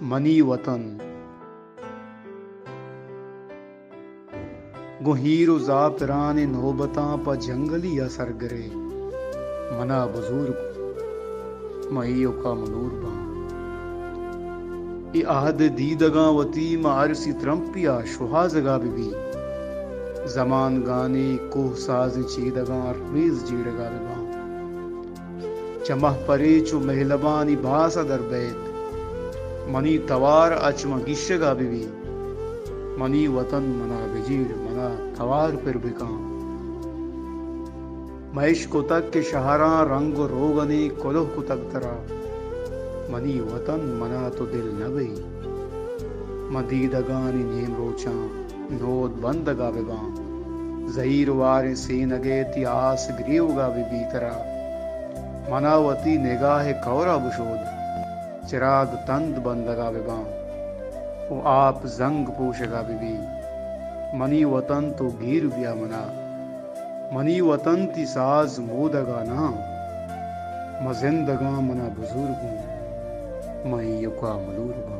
Money वतन गुहीरो ज़ापरान नौबतां पा जंगली असर गरे मना बुजुर्ग मईयो का मनूर बा ई आहद दीदगा वती मारसी त्रंपिया शुहाजगा बिबी जमान गाने कोह साज चीदगा रमीज जीड़गा बिबा चमह परे चु मेहलबानी बासा दर बैत मनी तवार अचम गिशगा बिबी मनी वतन मना बिजीर मना तवार पर बिका महेश कुतक के शहरा रंग रोगने कोलोह कुतक दरा मनी वतन मना तो दिल न गई मदीदगानी नेम रोचा नोद बंदगा बिबा जहीर वारे से नगे त्यास ग्रीवगा बिबी तरा मनावती निगाह कौरा बुशोद चिराग तंद बंदगा बिबा ओ आप जंग पोशगा बिबी मनी वतन तो गिर बिया मना मनी वतन ती साज मोदगा ना मजिंदगा मना बुजुर्गों मई युका मलूर बा।